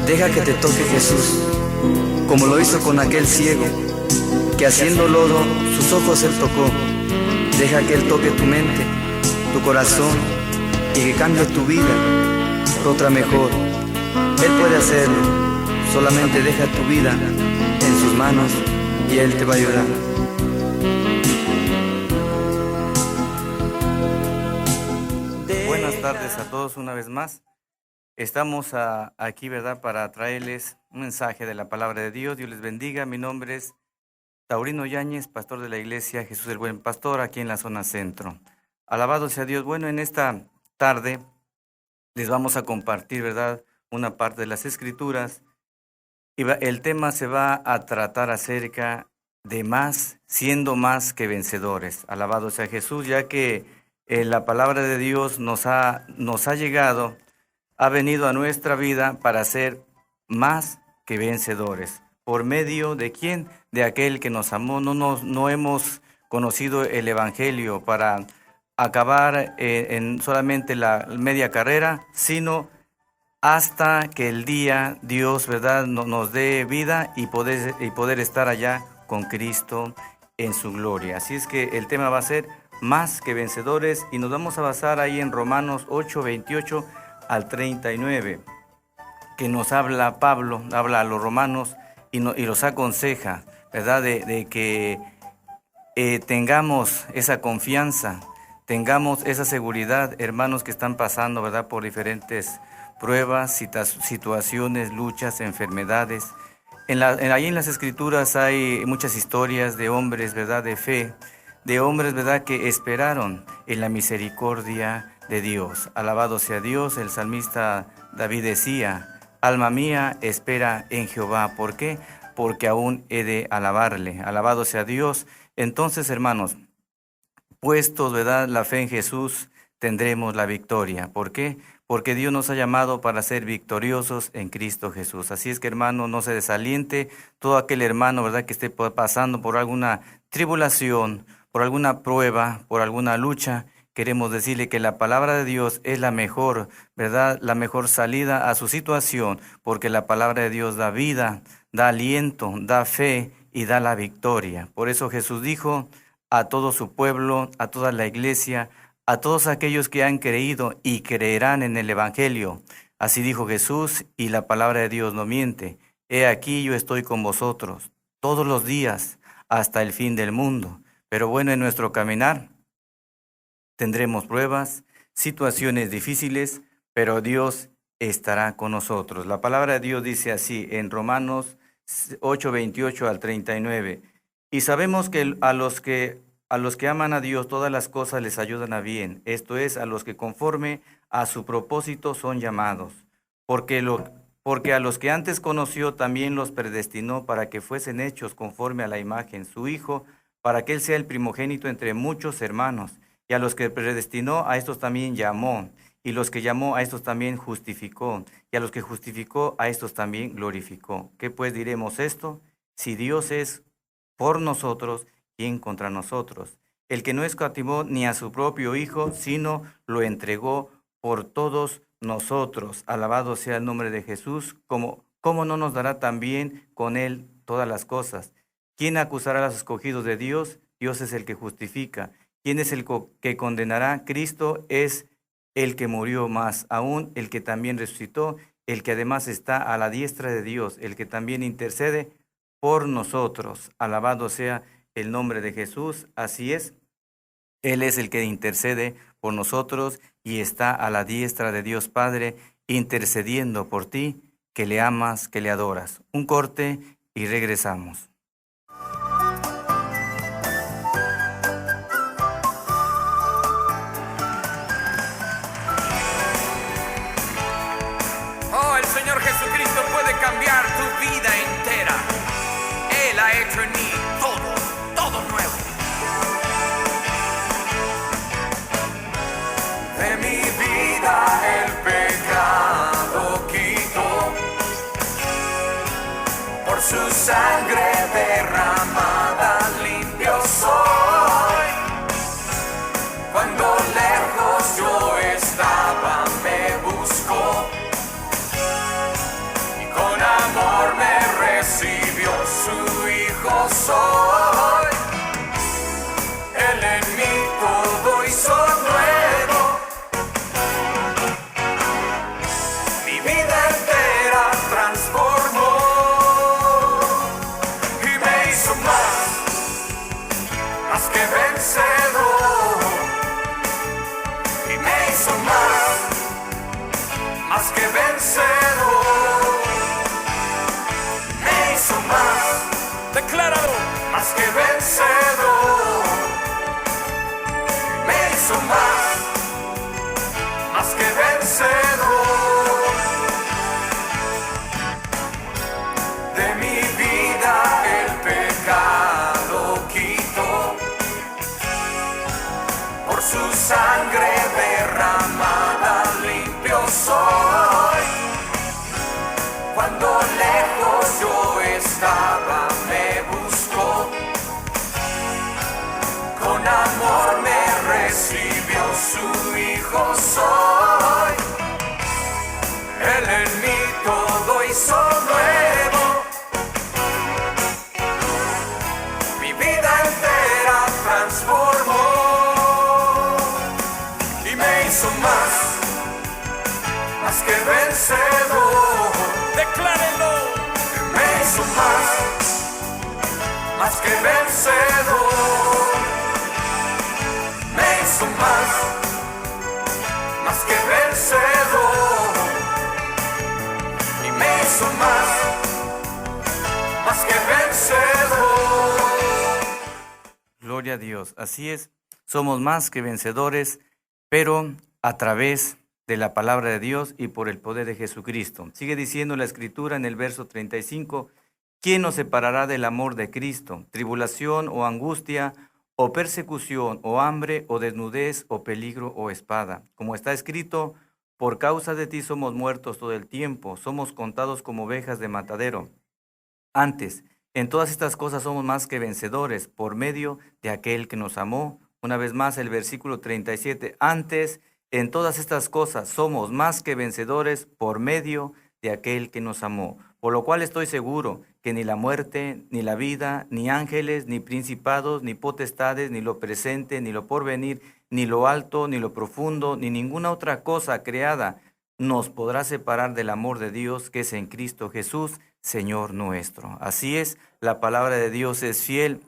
Deja que te toque Jesús, como lo hizo con aquel ciego, que haciendo lodo sus ojos Él tocó. Deja que Él toque tu mente, tu corazón, y que cambie tu vida por otra mejor. Él puede hacerlo, solamente deja tu vida en sus manos y Él te va a ayudar. Buenas tardes a todos una vez más. Estamos aquí, ¿verdad?, para traerles un mensaje de la palabra de Dios. Dios les bendiga. Mi nombre es Taurino Yáñez, pastor de la iglesia Jesús el Buen Pastor, aquí en la zona centro. Alabado sea Dios. Bueno, en esta tarde les vamos a compartir, ¿verdad?, una parte de las Escrituras. Y el tema se va a tratar acerca de más, siendo más que vencedores. Alabado sea Jesús, ya que la palabra de Dios nos ha llegado, ha venido a nuestra vida para ser más que vencedores. ¿Por medio de quién? De aquel que nos amó. No hemos conocido el Evangelio para acabar en solamente la media carrera, sino hasta que el día Dios, ¿verdad?, nos dé vida y poder estar allá con Cristo en su gloria. Así es que el tema va a ser más que vencedores y nos vamos a basar ahí en Romanos 8, 28 al 39, que nos habla Pablo, habla a los romanos y los aconseja, ¿verdad?, de que tengamos esa confianza, tengamos esa seguridad, hermanos que están pasando, ¿verdad?, por diferentes pruebas, situaciones, luchas, enfermedades. Ahí en las Escrituras hay muchas historias de hombres, ¿verdad?, de fe, de hombres, ¿verdad?, que esperaron en la misericordia de Dios. Alabado sea Dios. El salmista David decía: alma mía, espera en Jehová. ¿Por qué? Porque aún he de alabarle. Alabado sea Dios. Entonces, hermanos, puestos, ¿verdad?, la fe en Jesús, tendremos la victoria. ¿Por qué? Porque Dios nos ha llamado para ser victoriosos en Cristo Jesús. Así es que, hermano, no se desaliente. Todo aquel hermano, ¿verdad?, que esté pasando por alguna tribulación, por alguna prueba, por alguna lucha, queremos decirle que la palabra de Dios es la mejor, ¿verdad?, la mejor salida a su situación, porque la palabra de Dios da vida, da aliento, da fe y da la victoria. Por eso Jesús dijo a todo su pueblo, a toda la iglesia, a todos aquellos que han creído y creerán en el Evangelio. Así dijo Jesús, y la palabra de Dios no miente: he aquí yo estoy con vosotros todos los días hasta el fin del mundo. Pero bueno, en nuestro caminar tendremos pruebas, situaciones difíciles, pero Dios estará con nosotros. La palabra de Dios dice así en Romanos 8, 28 al 39. Y sabemos que a los que aman a Dios todas las cosas les ayudan a bien, esto es, a los que conforme a su propósito son llamados. Porque a los que antes conoció también los predestinó para que fuesen hechos conforme a la imagen su Hijo, para que Él sea el primogénito entre muchos hermanos. Y a los que predestinó, a estos también llamó. Y los que llamó, a estos también justificó. Y a los que justificó, a estos también glorificó. ¿Qué pues diremos esto? Si Dios es por nosotros, ¿quién contra nosotros? El que no escatimó ni a su propio Hijo, sino lo entregó por todos nosotros. Alabado sea el nombre de Jesús. ¿Cómo no nos dará también con Él todas las cosas? ¿Quién acusará a los escogidos de Dios? Dios es el que justifica. ¿Quién es el que condenará? Cristo es el que murió, más aún el que también resucitó, el que además está a la diestra de Dios, el que también intercede por nosotros. Alabado sea el nombre de Jesús. Así es, Él es el que intercede por nosotros y está a la diestra de Dios Padre, intercediendo por ti, que le amas, que le adoras. Un corte y regresamos. El Señor Jesucristo puede cambiar tu vida entera. Él ha hecho en mí todo nuevo. De mi vida el pecado quitó, por su sangre derramada limpio soy. Cuando lejos yo estaba me buscó, y con soy. Él en mí todo hizo nuevo. Mi vida entera transformó y me hizo más que vencedor. Y me hizo más que vencedor. Me hizo más, decláralo, más que vencedor. Me hizo más que vencedor. De mi vida el pecado quitó, por su sangre derramada limpio soy. Cuando lejos yo estaba me buscó, con amor me recibió, su hijo soy. Él en mí todo hizo nuevo. Mi vida entera transformó y me hizo más que vencedor. Declárenlo. Me hizo más que vencedor. Me hizo más que vencedor. Y me hizo más que vencedor. Gloria a Dios. Así es, somos más que vencedores, pero a través de la palabra de Dios y por el poder de Jesucristo. Sigue diciendo la Escritura en el verso 35, ¿quién nos separará del amor de Cristo? ¿Tribulación o angustia o persecución o hambre o desnudez o peligro o espada? Como está escrito, por causa de ti somos muertos todo el tiempo, somos contados como ovejas de matadero. Antes, en todas estas cosas somos más que vencedores por medio de aquel que nos amó. Una vez más el versículo 37, antes, en todas estas cosas somos más que vencedores por medio de aquel que nos amó. Por lo cual estoy seguro que ni la muerte, ni la vida, ni ángeles, ni principados, ni potestades, ni lo presente, ni lo porvenir, ni lo alto, ni lo profundo, ni ninguna otra cosa creada nos podrá separar del amor de Dios que es en Cristo Jesús, Señor nuestro. Así es, la palabra de Dios es fiel.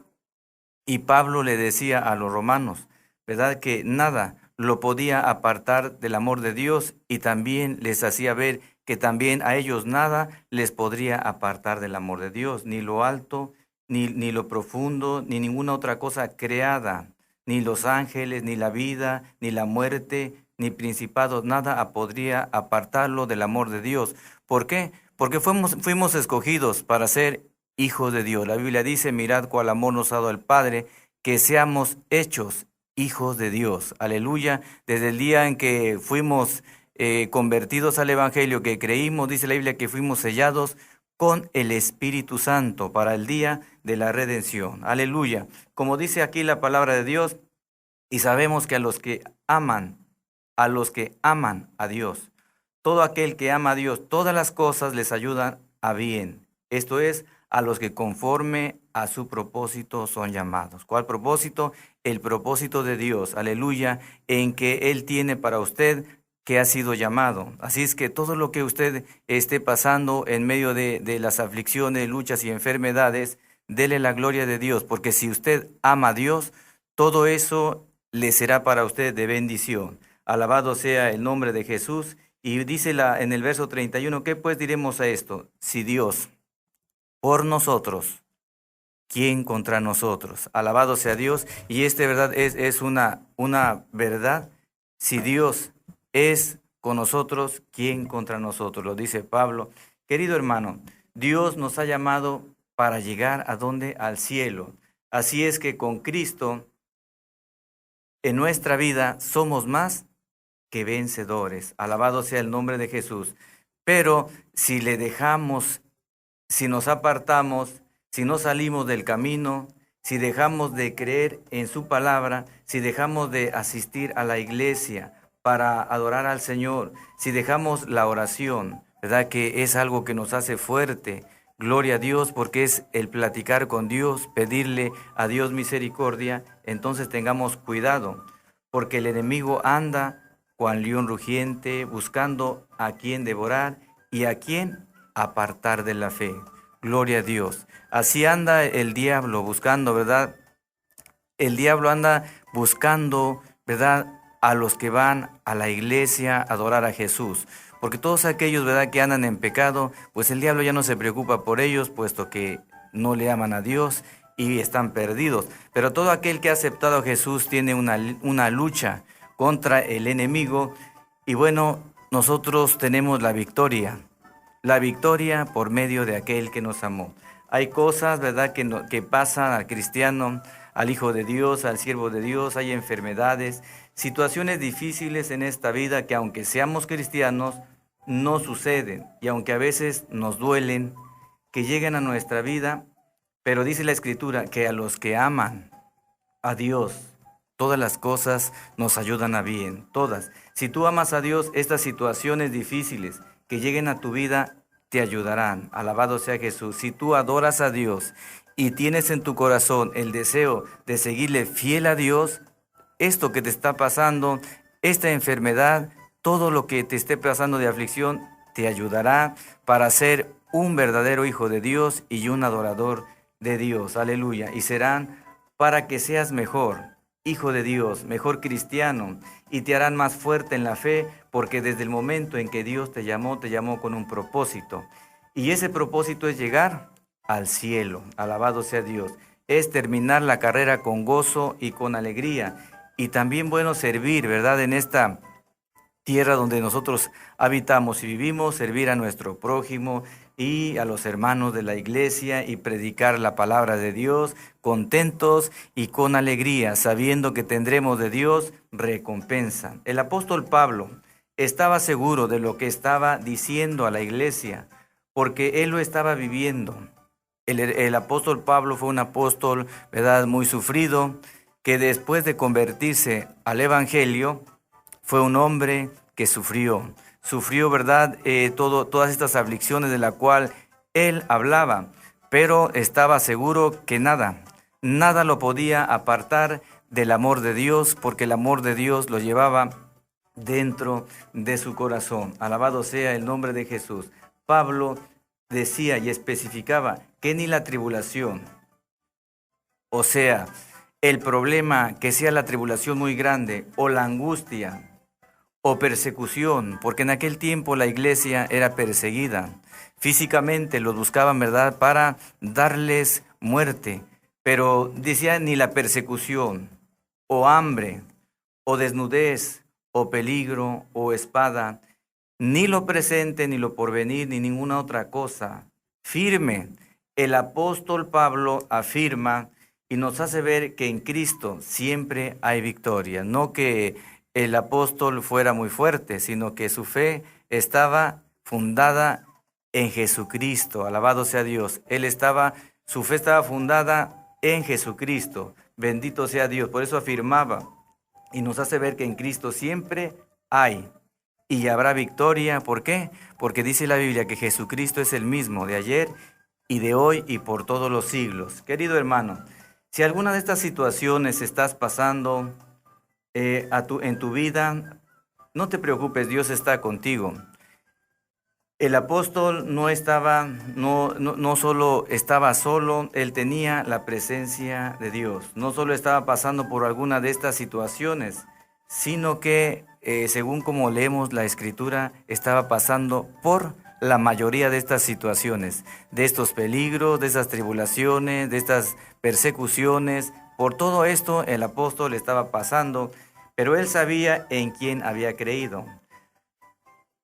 Y Pablo le decía a los romanos, ¿verdad?, que nada lo podía apartar del amor de Dios, y también les hacía ver que también a ellos nada les podría apartar del amor de Dios, ni lo alto, ni lo profundo, ni ninguna otra cosa creada, ni los ángeles, ni la vida, ni la muerte, ni principados, nada podría apartarlo del amor de Dios. ¿Por qué? Porque fuimos escogidos para ser hijos de Dios. La Biblia dice, mirad cuál amor nos ha dado el Padre, que seamos hechos hijos de Dios. Aleluya. Desde el día en que fuimos convertidos al Evangelio, que creímos, dice la Biblia, que fuimos sellados con el Espíritu Santo para el día de la redención. Aleluya. Como dice aquí la palabra de Dios, y sabemos que a los que aman a Dios, todo aquel que ama a Dios, todas las cosas les ayudan a bien. Esto es, a los que conforme a su propósito son llamados. ¿Cuál propósito? El propósito de Dios, aleluya, en que Él tiene para usted, que ha sido llamado. Así es que todo lo que usted esté pasando en medio de las aflicciones, luchas y enfermedades, dele la gloria de Dios, porque si usted ama a Dios, todo eso le será para usted de bendición. Alabado sea el nombre de Jesús. Y dice en el verso 31, ¿qué pues diremos a esto? Si Dios por nosotros, ¿quién contra nosotros? Alabado sea Dios. Y verdad es una verdad. Si Dios es con nosotros, ¿quién contra nosotros? Lo dice Pablo. Querido hermano, Dios nos ha llamado para llegar ¿a dónde? Al cielo. Así es que con Cristo en nuestra vida somos más que vencedores. Alabado sea el nombre de Jesús. Pero si le dejamos, si nos apartamos, si no salimos del camino, si dejamos de creer en su palabra, si dejamos de asistir a la iglesia para adorar al Señor, si dejamos la oración, ¿verdad?, que es algo que nos hace fuerte, Gloria a Dios, porque es el platicar con Dios, pedirle a Dios misericordia. Entonces tengamos cuidado, porque el enemigo anda cual león rugiente, buscando a quien devorar y a quien apartar de la fe. Gloria a Dios. Así anda el diablo buscando, ¿verdad? El diablo anda buscando, ¿verdad?, a los que van a la iglesia a adorar a Jesús. Porque todos aquellos, ¿verdad?, que andan en pecado, pues el diablo ya no se preocupa por ellos, puesto que no le aman a Dios y están perdidos. Pero todo aquel que ha aceptado a Jesús tiene una lucha contra el enemigo. Y bueno, nosotros tenemos la victoria por medio de aquel que nos amó. Hay cosas, ¿verdad?, que pasan al cristiano, al Hijo de Dios, al siervo de Dios. Hay enfermedades, situaciones difíciles en esta vida que aunque seamos cristianos, no suceden. Y aunque a veces nos duelen, que lleguen a nuestra vida, pero dice la Escritura que a los que aman a Dios, todas las cosas nos ayudan a bien, todas. Si tú amas a Dios, estas situaciones difíciles que lleguen a tu vida te ayudarán. Alabado sea Jesús. Si tú adoras a Dios y tienes en tu corazón el deseo de seguirle fiel a Dios, esto que te está pasando, esta enfermedad, todo lo que te esté pasando de aflicción, te ayudará para ser un verdadero hijo de Dios y un adorador de Dios. Aleluya. Y serán para que seas mejor hijo de Dios, mejor cristiano, y te harán más fuerte en la fe, porque desde el momento en que Dios te llamó con un propósito. Y ese propósito es llegar al cielo. Alabado sea Dios. Es terminar la carrera con gozo y con alegría. Y también, bueno, servir, ¿verdad?, en esta tierra donde nosotros habitamos y vivimos, servir a nuestro prójimo y a los hermanos de la iglesia y predicar la palabra de Dios contentos y con alegría, sabiendo que tendremos de Dios recompensa. El apóstol Pablo estaba seguro de lo que estaba diciendo a la iglesia, porque él lo estaba viviendo. El apóstol Pablo fue un apóstol, ¿verdad?, muy sufrido, que después de convertirse al evangelio, fue un hombre que sufrió, ¿verdad?, todas estas aflicciones de la cual él hablaba, pero estaba seguro que nada lo podía apartar del amor de Dios, porque el amor de Dios lo llevaba dentro de su corazón. Alabado sea el nombre de Jesús. Pablo decía y especificaba que ni la tribulación, o sea, el problema, que sea la tribulación muy grande, o la angustia, o persecución, porque en aquel tiempo la iglesia era perseguida. Físicamente los buscaban, ¿verdad?, para darles muerte, pero decía ni la persecución, o hambre, o desnudez, o peligro, o espada, ni lo presente, ni lo porvenir, ni ninguna otra cosa. Firme, el apóstol Pablo afirma y nos hace ver que en Cristo siempre hay victoria. No que el apóstol fuera muy fuerte, sino que su fe estaba fundada en Jesucristo. Alabado sea Dios. Su fe estaba fundada en Jesucristo. Bendito sea Dios. Por eso afirmaba y nos hace ver que en Cristo siempre hay y habrá victoria. ¿Por qué? Porque dice la Biblia que Jesucristo es el mismo de ayer y de hoy y por todos los siglos. Querido hermano, si alguna de estas situaciones estás pasando en tu vida, no te preocupes, Dios está contigo. El apóstol no solo estaba solo, él tenía la presencia de Dios. No solo estaba pasando por alguna de estas situaciones, sino que, según como leemos la Escritura, estaba pasando por la mayoría de estas situaciones, de estos peligros, de estas tribulaciones, de estas persecuciones. Por todo esto el apóstol estaba pasando, pero él sabía en quién había creído.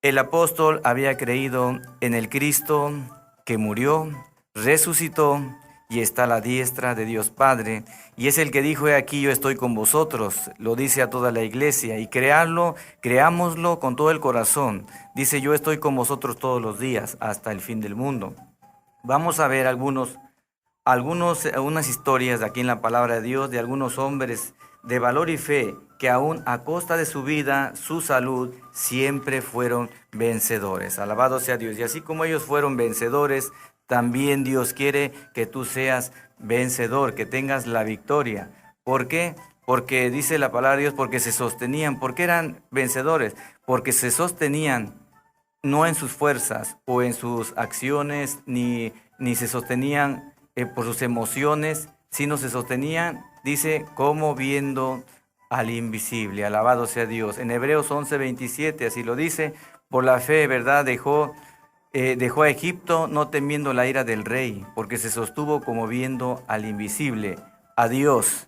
El apóstol había creído en el Cristo que murió, resucitó y está a la diestra de Dios Padre. Y es el que dijo: he aquí, yo estoy con vosotros. Lo dice a toda la iglesia. Y creámoslo con todo el corazón. Dice: yo estoy con vosotros todos los días hasta el fin del mundo. Vamos a ver algunas historias de aquí en la palabra de Dios, de algunos hombres de valor y fe que aún a costa de su vida, su salud, siempre fueron vencedores. Alabado sea Dios. Y así como ellos fueron vencedores, también Dios quiere que tú seas vencedor, que tengas la victoria. ¿Por qué? Porque dice la palabra de Dios, porque se sostenían. ¿Por qué eran vencedores? Porque se sostenían no en sus fuerzas o en sus acciones, ni se sostenían por sus emociones, sino se sostenían, dice, como viendo al invisible. Alabado sea Dios. En Hebreos 11:27 así lo dice, por la fe, ¿verdad? Dejó a Egipto no temiendo la ira del rey, porque se sostuvo como viendo al invisible, a Dios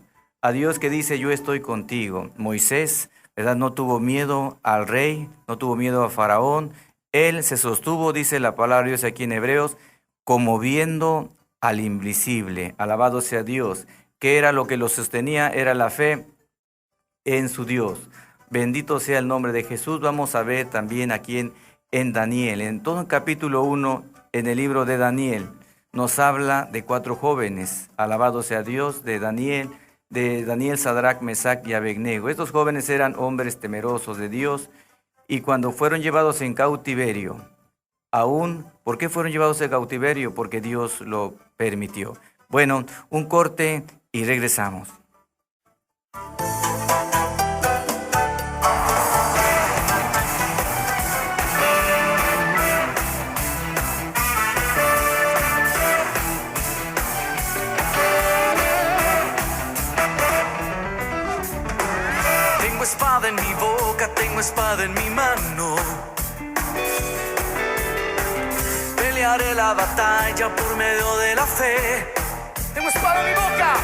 que dice, yo estoy contigo. Moisés, ¿verdad? No tuvo miedo al rey, no tuvo miedo a Faraón, él se sostuvo, dice la palabra de Dios aquí en Hebreos, como viendo al invisible. Alabado sea Dios. ¿Qué era lo que lo sostenía? Era la fe en su Dios. Bendito sea el nombre de Jesús. Vamos a ver también aquí en Daniel. En todo el capítulo 1, en el libro de Daniel, nos habla de 4 jóvenes. Alabado sea Dios, de Daniel, Sadrach, Mesach y Abednego. Estos jóvenes eran hombres temerosos de Dios y cuando fueron llevados en cautiverio, ¿por qué fueron llevados en cautiverio? Porque Dios lo permitió. Bueno, un corte y regresamos. Tengo espada en mi boca, tengo espada en mi mano. Pelearé la batalla por medio de la fe. Tengo espada en mi boca.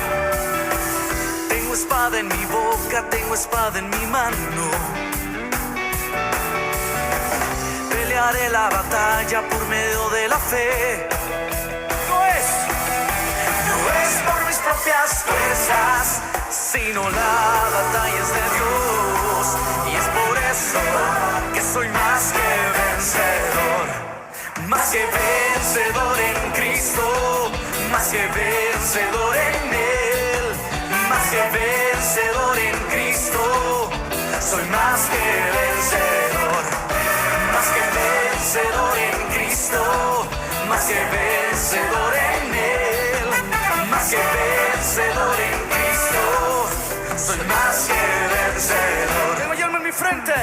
Tengo espada en mi boca, tengo espada en mi mano. Pelearé la batalla por medio de la fe. No es por mis propias fuerzas, sino la batalla es de Dios. Y es por eso que soy más que vencedor. Más que vencedor en Cristo, más que vencedor en Él, más que vencedor en Cristo, soy más que vencedor, más que vencedor en Cristo, más que vencedor en Él, más que vencedor en Cristo, soy más que vencedor. Tengo yelmo en mi frente.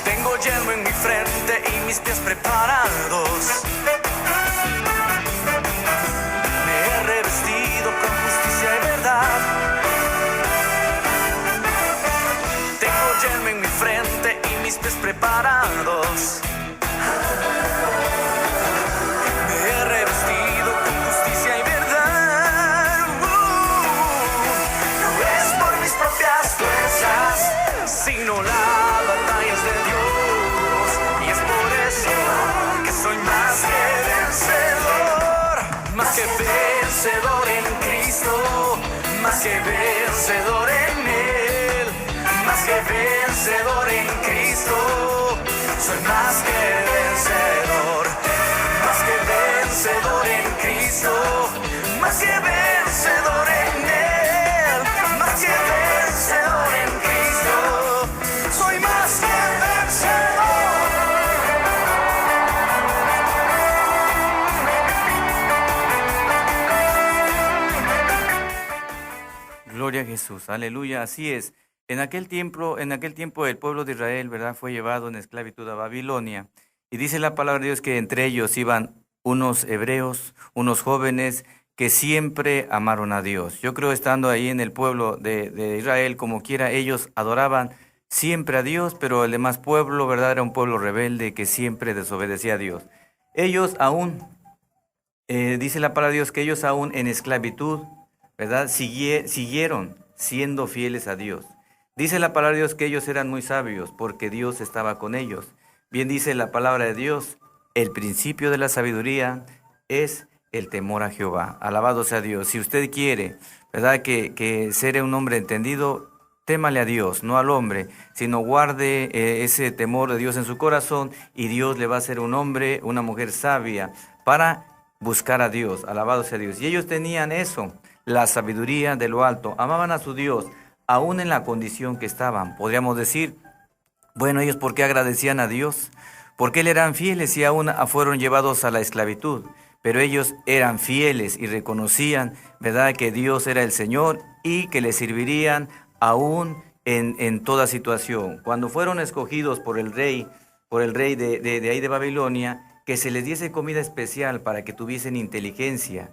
Tengo yelmo en mi frente y mis pies preparados. Me he revestido con justicia y verdad. Tengo yelmo en mi frente y mis pies preparados. Me he revestido con justicia y verdad. No es por mis propias fuerzas, sino la batalla es de Dios. Y es por eso que soy más que vencedor. Más que vencedor en Cristo, más que vencedor en Él, más que vencedor en Cristo, soy más que vencedor. Más que vencedor en Cristo, más que vencedor en Él, más que vencedor en Cristo, soy más que vencedor. Gloria a Jesús, aleluya, así es. En aquel tiempo el pueblo de Israel, ¿verdad?, fue llevado en esclavitud a Babilonia. Y dice la palabra de Dios que entre ellos iban unos hebreos, unos jóvenes que siempre amaron a Dios. Yo creo, estando ahí en el pueblo de Israel, como quiera, ellos adoraban siempre a Dios, pero el demás pueblo, ¿verdad?, era un pueblo rebelde que siempre desobedecía a Dios. Ellos aún, dice la palabra de Dios, que ellos aún en esclavitud, ¿verdad?, siguieron siendo fieles a Dios. Dice la palabra de Dios que ellos eran muy sabios porque Dios estaba con ellos. Bien dice la palabra de Dios, el principio de la sabiduría es el temor a Jehová. Alabado sea Dios. Si usted quiere, ¿verdad?, que ser un hombre entendido, témale a Dios, no al hombre, sino guarde ese temor de Dios en su corazón y Dios le va a hacer un hombre, una mujer sabia para buscar a Dios. Alabado sea Dios. Y ellos tenían eso, la sabiduría de lo alto. Amaban a su Dios, aún en la condición que estaban. Podríamos decir, bueno, ellos ¿por qué agradecían a Dios? Porque le eran fieles y aún fueron llevados a la esclavitud. Pero ellos eran fieles y reconocían, ¿verdad?, que Dios era el Señor y que le servirían aún en toda situación. Cuando fueron escogidos por el rey de ahí de Babilonia, que se les diese comida especial para que tuviesen inteligencia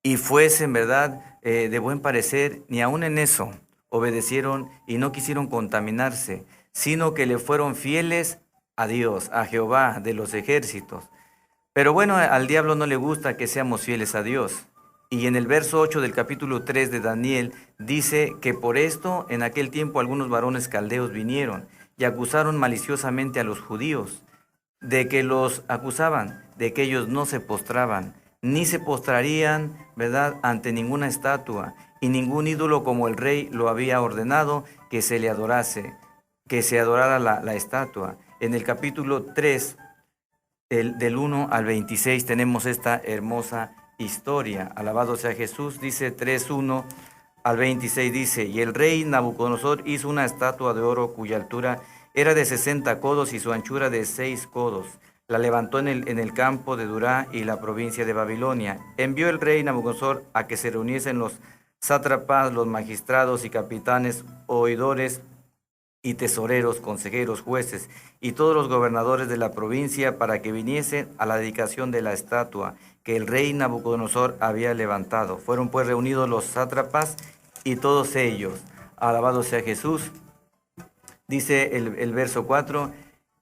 y fuesen, ¿verdad?, de buen parecer, ni aun en eso obedecieron y no quisieron contaminarse, sino que le fueron fieles a Dios, a Jehová de los ejércitos. Pero bueno, al diablo no le gusta que seamos fieles a Dios. Y en el verso 8 del capítulo 3 de Daniel dice que por esto en aquel tiempo algunos varones caldeos vinieron y acusaron maliciosamente a los judíos, de que los acusaban, de que ellos no se postraban, ni se postrarían, ¿verdad?, ante ninguna estatua y ningún ídolo, como el rey lo había ordenado que se le adorase, que se adorara la estatua. En el capítulo 3, del 1 al 26, tenemos esta hermosa historia. Alabado sea Jesús, dice 3:1 al 26, dice, y el rey Nabucodonosor hizo una estatua de oro cuya altura era de 60 codos y su anchura de 6 codos. La levantó en el campo de Dura y la provincia de Babilonia. Envió el rey Nabucodonosor a que se reuniesen los sátrapas, los magistrados y capitanes, oidores y tesoreros, consejeros, jueces y todos los gobernadores de la provincia para que viniesen a la dedicación de la estatua que el rey Nabucodonosor había levantado. Fueron pues reunidos los sátrapas y todos ellos. Alabado sea Jesús. Dice el verso 4,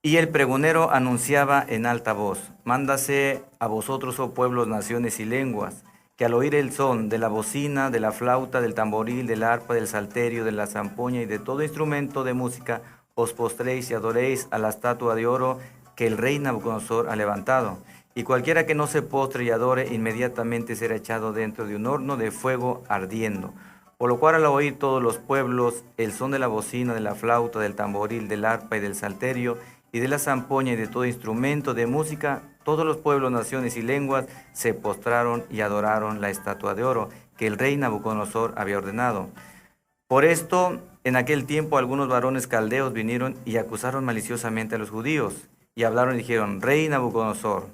y el pregonero anunciaba en alta voz, mándase a vosotros, oh pueblos, naciones y lenguas, que al oír el son de la bocina, de la flauta, del tamboril, del arpa, del salterio, de la zampoña y de todo instrumento de música, os postréis y adoréis a la estatua de oro que el rey Nabucodonosor ha levantado. Y cualquiera que no se postre y adore, inmediatamente será echado dentro de un horno de fuego ardiendo. Por lo cual al oír todos los pueblos el son de la bocina, de la flauta, del tamboril, del arpa y del salterio, y de la zampoña y de todo instrumento de música, todos los pueblos, naciones y lenguas se postraron y adoraron la estatua de oro que el rey Nabucodonosor había ordenado. Por esto, en aquel tiempo algunos varones caldeos vinieron y acusaron maliciosamente a los judíos, y hablaron y dijeron, rey Nabucodonosor,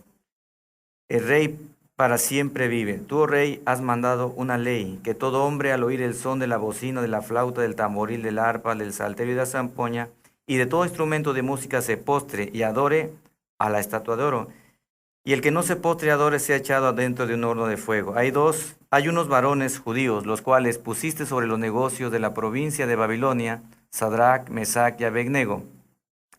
el rey para siempre vive. Tú, oh rey, has mandado una ley, que todo hombre al oír el son de la bocina, de la flauta, del tamboril, del arpa, del salterio y de la zampoña, y de todo instrumento de música se postre y adore a la estatua de oro. Y el que no se postre y adore sea echado adentro de un horno de fuego. Hay unos varones judíos, los cuales pusiste sobre los negocios de la provincia de Babilonia, Sadrach, Mesach y Abednego.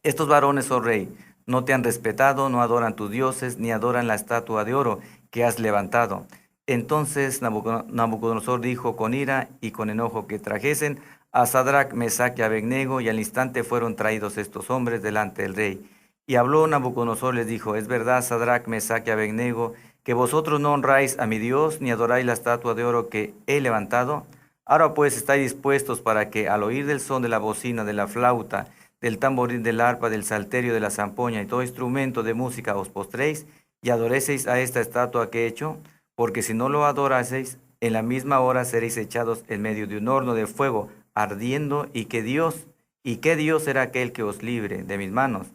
Estos varones, oh rey, no te han respetado, no adoran tus dioses, ni adoran la estatua de oro que has levantado. Entonces Nabucodonosor dijo con ira y con enojo que trajesen a Sadrach, Mesach y Abednego, y al instante fueron traídos estos hombres delante del rey. Y habló Nabucodonosor, les dijo, es verdad, Sadrach, Mesach y Abednego, que vosotros no honráis a mi Dios, ni adoráis la estatua de oro que he levantado. Ahora pues estáis dispuestos para que al oír del son de la bocina, de la flauta, del tamboril, del arpa, del salterio, de la zampoña y todo instrumento de música os postréis y adoréis a esta estatua que he hecho, porque si no lo adoraseis, en la misma hora seréis echados en medio de un horno de fuego ardiendo, y qué Dios será aquel que os libre de mis manos.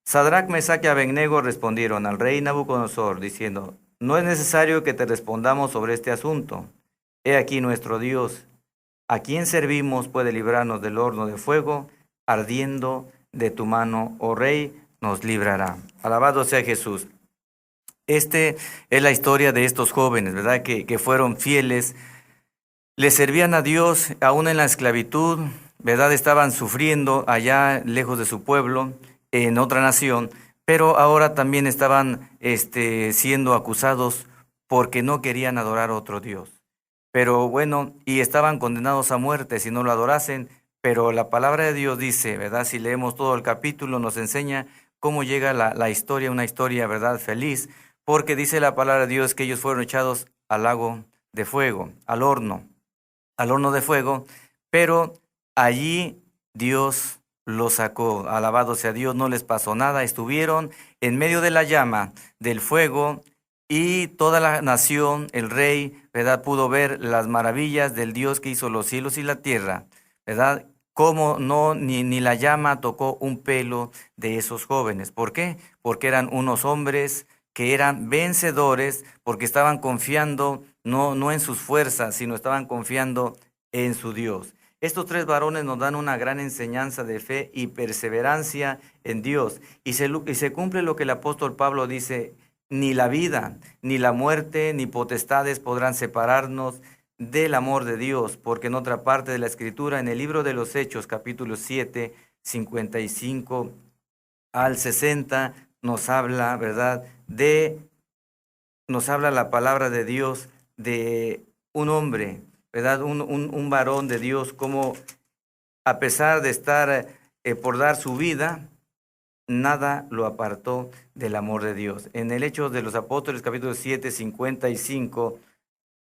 Sadrach, Mesach y Abednego respondieron al rey Nabucodonosor, diciendo, no es necesario que te respondamos sobre este asunto. He aquí nuestro Dios, a quien servimos, puede librarnos del horno de fuego ardiendo, de tu mano, oh rey, nos librará. Alabado sea Jesús. Este es la historia de estos jóvenes, ¿verdad? Que fueron fieles, le servían a Dios aún en la esclavitud, ¿verdad? Estaban sufriendo allá lejos de su pueblo, en otra nación, pero ahora también estaban siendo acusados porque no querían adorar a otro Dios. Pero bueno, y estaban condenados a muerte si no lo adorasen, pero la palabra de Dios dice, ¿verdad? Si leemos todo el capítulo nos enseña cómo llega la historia, una historia, ¿verdad?, feliz, porque dice la palabra de Dios que ellos fueron echados al lago de fuego, al horno de fuego, pero allí Dios los sacó. Alabado sea Dios, no les pasó nada, estuvieron en medio de la llama del fuego y toda la nación, el rey, ¿verdad?, pudo ver las maravillas del Dios que hizo los cielos y la tierra. ¿verdad? Cómo no, ni la llama tocó un pelo de esos jóvenes. ¿Por qué? Porque eran unos hombres que eran vencedores, porque estaban confiando no en sus fuerzas, sino estaban confiando en su Dios. Estos tres varones nos dan una gran enseñanza de fe y perseverancia en Dios. Y se cumple lo que el apóstol Pablo dice: ni la vida, ni la muerte, ni potestades podrán separarnos del amor de Dios, porque en otra parte de la Escritura, en el libro de los Hechos, capítulo 7, 55 al 60, nos habla, ¿verdad? Nos habla la palabra de Dios de un hombre, ¿verdad? Un varón de Dios, como a pesar de estar por dar su vida, nada lo apartó del amor de Dios. En el Hechos de los Apóstoles, capítulo 7, 55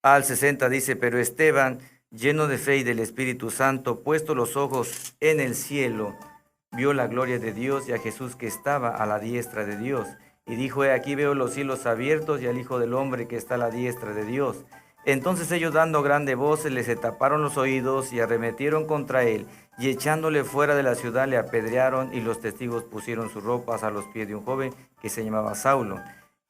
al 60 dice: pero Esteban, lleno de fe y del Espíritu Santo, puesto los ojos en el cielo, vio la gloria de Dios y a Jesús que estaba a la diestra de Dios. Y dijo: he aquí veo los cielos abiertos y al Hijo del Hombre que está a la diestra de Dios. Entonces ellos, dando grande voz, les taparon los oídos y arremetieron contra él, y echándole fuera de la ciudad le apedrearon, y los testigos pusieron sus ropas a los pies de un joven que se llamaba Saulo.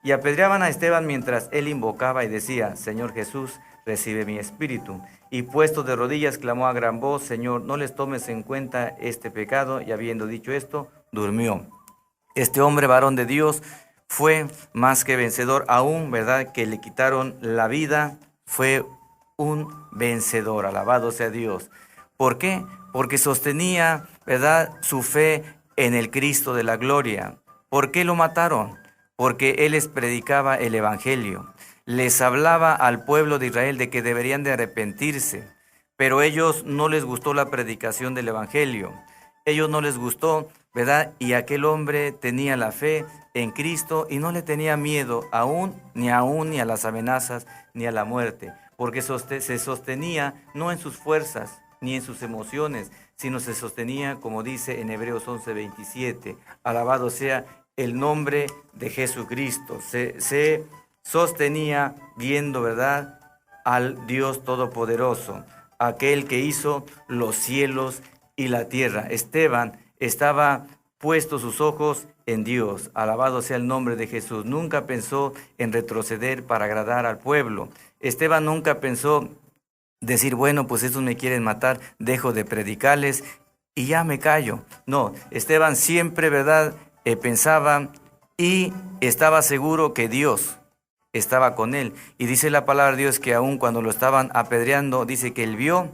Y apedreaban a Esteban mientras él invocaba y decía: Señor Jesús, recibe mi espíritu. Y puesto de rodillas clamó a gran voz: Señor, no les tomes en cuenta este pecado. Y habiendo dicho esto, durmió. Este hombre, varón de Dios, fue más que vencedor, aún, ¿verdad?, que le quitaron la vida, fue un vencedor. Alabado sea Dios. ¿Por qué? Porque sostenía, ¿verdad?, su fe en el Cristo de la gloria. ¿Por qué lo mataron? Porque él les predicaba el evangelio, les hablaba al pueblo de Israel de que deberían de arrepentirse, pero a ellos no les gustó la predicación del evangelio, ellos no les gustó, ¿verdad? Y aquel hombre tenía la fe en Cristo y no le tenía miedo ni a las amenazas ni a la muerte, porque se sostenía no en sus fuerzas ni en sus emociones, sino se sostenía, como dice en Hebreos 11:27, alabado sea el nombre de Jesucristo. Se sostenía viendo, ¿verdad?, al Dios Todopoderoso, aquel que hizo los cielos y la tierra. Esteban estaba puesto sus ojos en Dios. Alabado sea el nombre de Jesús. Nunca pensó en retroceder para agradar al pueblo. Esteban nunca pensó decir: bueno, pues estos me quieren matar, dejo de predicarles y ya me callo. No, Esteban siempre, ¿verdad?, pensaba y estaba seguro que Dios estaba con él. Y dice la palabra de Dios que aun cuando lo estaban apedreando, dice que él vio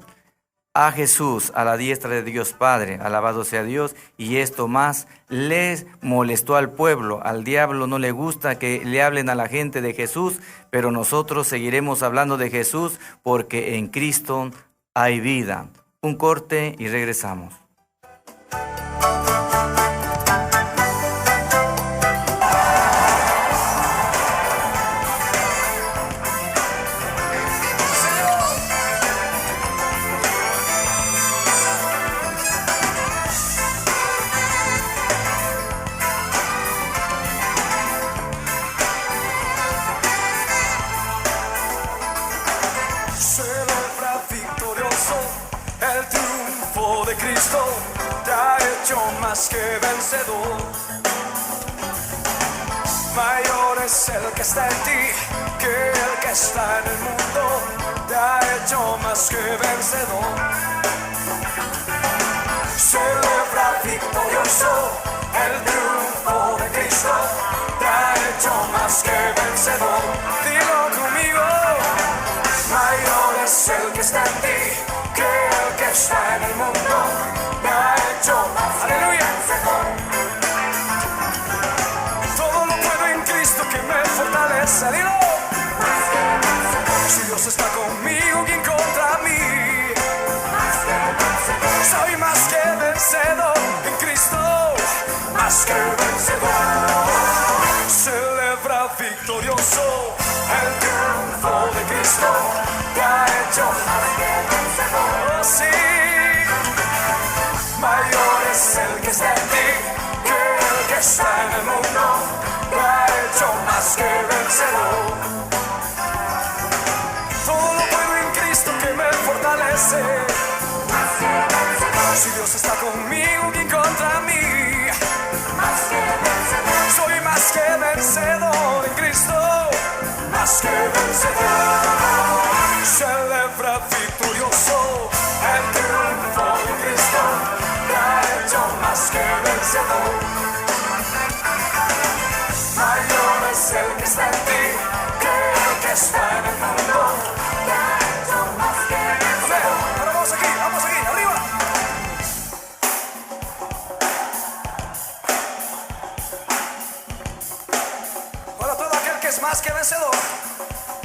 a Jesús a la diestra de Dios Padre. Alabado sea Dios. Y esto más les molestó al pueblo. Al diablo no le gusta que le hablen a la gente de Jesús, pero nosotros seguiremos hablando de Jesús porque en Cristo hay vida. Un corte y regresamos. Celebra victorioso el triunfo de Cristo, te ha hecho más que vencedor. Mayor es el que está en ti que el que está en el mundo, te ha hecho más que vencedor. Celebra victorioso el triunfo de Cristo, te ha hecho más que vencedor. Dilo conmigo. Mayor es el que está en ti que el que está en el mundo, me ha hecho más. ¡Aleluya! Todo lo puedo en Cristo que me fortalece. Dilo. Si Dios está conmigo, ¿quién contra mí? Soy más que vencedor en Cristo, más que vencedor. Celebra victorioso el triunfo de Cristo, te ha hecho más que vencedor. Oh, sí. Mayor es el que está en ti que el que está en el mundo, te ha hecho más que vencedor. Todo lo puedo en Cristo que me fortalece. Más que vencedor. Si Dios está conmigo y contra mí, Más que vencedor, soy más que vencedor en Cristo. Más que vencedor. Celebra victorioso el triunfo de Cristo. Te ha hecho más que vencedor. Mayor es el que está en ti que el que está en el mundo. te ha hecho más que vencedor. Ahora vamos aquí, arriba. Para todo aquel que es más que vencedor,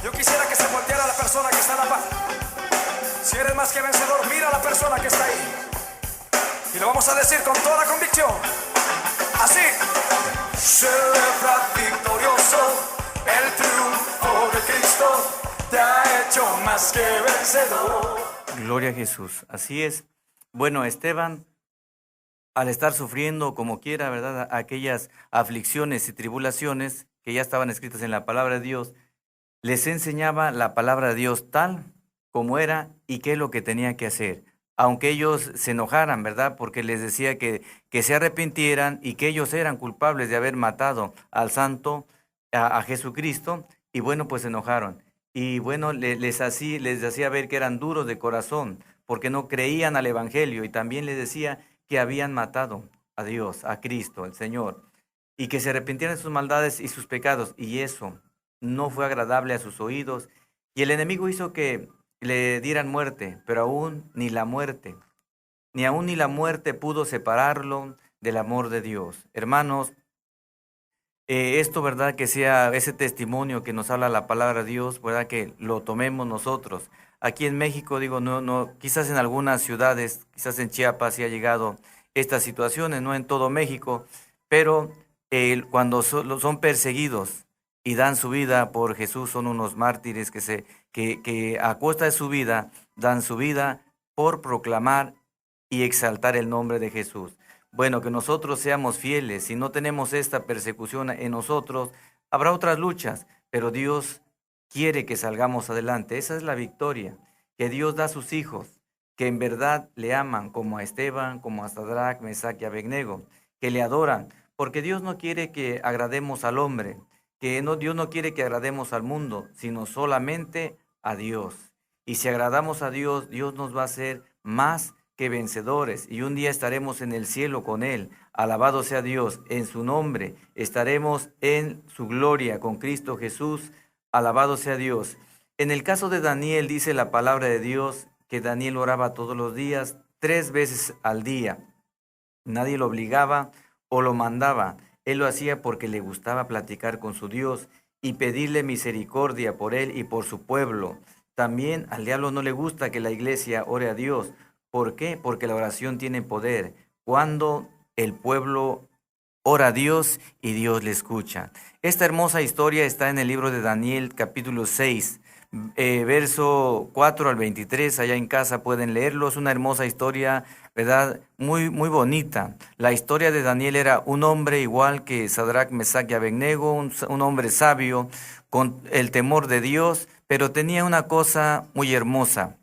yo quisiera que se volteara a la persona que está a la par. Si eres más que vencedor, mira a la persona que está ahí. Y lo vamos a decir con toda convicción. Así. Celebra victorioso el triunfo de Cristo. Te ha hecho más que vencedor. Gloria a Jesús. Así es. Bueno, Esteban, al estar sufriendo como quiera, ¿verdad?, aquellas aflicciones y tribulaciones que ya estaban escritas en la palabra de Dios, les enseñaba la palabra de Dios tal como era y qué es lo que tenía que hacer. Aunque ellos se enojaran, ¿verdad?, porque les decía que se arrepintieran y que ellos eran culpables de haber matado al santo, a Jesucristo, y bueno, pues se enojaron. Y bueno, les hacía ver que eran duros de corazón, porque no creían al Evangelio, y también les decía que habían matado a Dios, a Cristo, el Señor, y que se arrepintieran de sus maldades y sus pecados, y eso no fue agradable a sus oídos, y el enemigo hizo que le dieran muerte, pero aún ni la muerte pudo separarlo del amor de Dios. Hermanos, esto, ¿verdad?, que sea ese testimonio que nos habla la palabra de Dios, ¿verdad?, que lo tomemos nosotros. Aquí en México, digo, no, quizás en algunas ciudades, quizás en Chiapas sí ha llegado estas situaciones, no en todo México, pero cuando son perseguidos y dan su vida por Jesús, son unos mártires que a costa de su vida dan su vida por proclamar y exaltar el nombre de Jesús. Bueno, que nosotros seamos fieles. Si no tenemos esta persecución en nosotros, habrá otras luchas, pero Dios quiere que salgamos adelante. Esa es la victoria que Dios da a sus hijos, que en verdad le aman, como a Esteban, como a Sadrach, Mesach y Abednego, que le adoran, porque Dios no quiere que agrademos al hombre, Dios no quiere que agrademos al mundo, sino solamente a Dios. Y si agradamos a Dios, Dios nos va a hacer más que vencedores, y un día estaremos en el cielo con Él. Alabado sea Dios, en su nombre estaremos en su gloria con Cristo Jesús. Alabado sea Dios. En el caso de Daniel dice la palabra de Dios que Daniel oraba todos los días, 3 veces al día. Nadie lo obligaba o lo mandaba. Él lo hacía porque le gustaba platicar con su Dios y pedirle misericordia por él y por su pueblo. También al diablo no le gusta que la iglesia ore a Dios. ¿Por qué? Porque la oración tiene poder. Cuando el pueblo ora a Dios y Dios le escucha. Esta hermosa historia está en el libro de Daniel, capítulo 6, verso 4 al 23. Allá en casa pueden leerlo. Es una hermosa historia, ¿verdad? Muy, muy bonita. La historia de Daniel era un hombre igual que Sadrach, Mesach y Abednego, un hombre sabio, con el temor de Dios, pero tenía una cosa muy hermosa.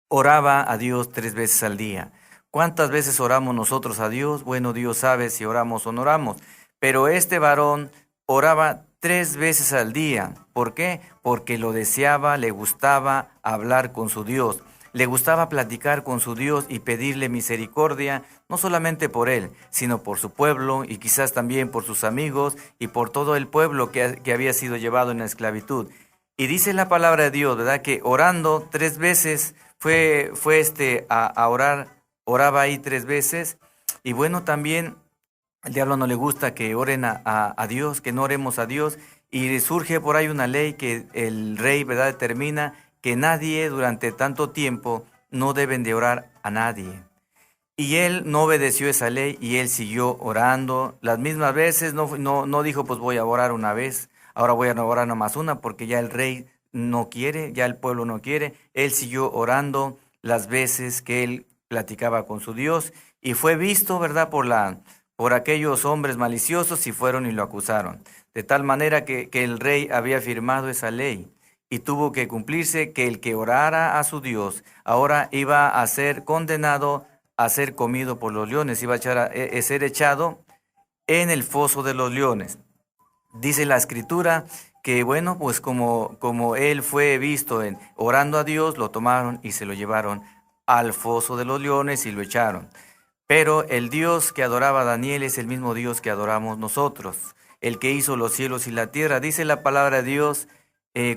Oraba a Dios 3 veces al día. ¿Cuántas veces oramos nosotros a Dios? Bueno, Dios sabe si oramos o no oramos. Pero este varón oraba 3 veces al día. ¿Por qué? Porque lo deseaba, le gustaba hablar con su Dios. Le gustaba platicar con su Dios y pedirle misericordia, no solamente por él, sino por su pueblo y quizás también por sus amigos y por todo el pueblo que había sido llevado en la esclavitud. Y dice la palabra de Dios, ¿verdad?, que orando 3 veces fue a orar, oraba ahí 3 veces. Y bueno, también al diablo no le gusta que oren a Dios, que no oremos a Dios. Y surge por ahí una ley que el rey, ¿verdad?, determina que nadie durante tanto tiempo no deben de orar a nadie. Y él no obedeció esa ley y él siguió orando las mismas veces. No dijo, pues voy a orar una vez, ahora voy a orar nomás una, porque ya el rey no quiere, ya el pueblo no quiere. Él siguió orando las veces que él platicaba con su Dios y fue visto, ¿verdad?, por aquellos hombres maliciosos y fueron y lo acusaron. De tal manera que el rey había firmado esa ley y tuvo que cumplirse, que el que orara a su Dios ahora iba a ser condenado a ser comido por los leones, iba a ser echado en el foso de los leones. Dice la escritura que, bueno, pues como él fue visto orando a Dios, lo tomaron y se lo llevaron al foso de los leones y lo echaron. Pero el Dios que adoraba a Daniel es el mismo Dios que adoramos nosotros, el que hizo los cielos y la tierra. Dice la palabra de Dios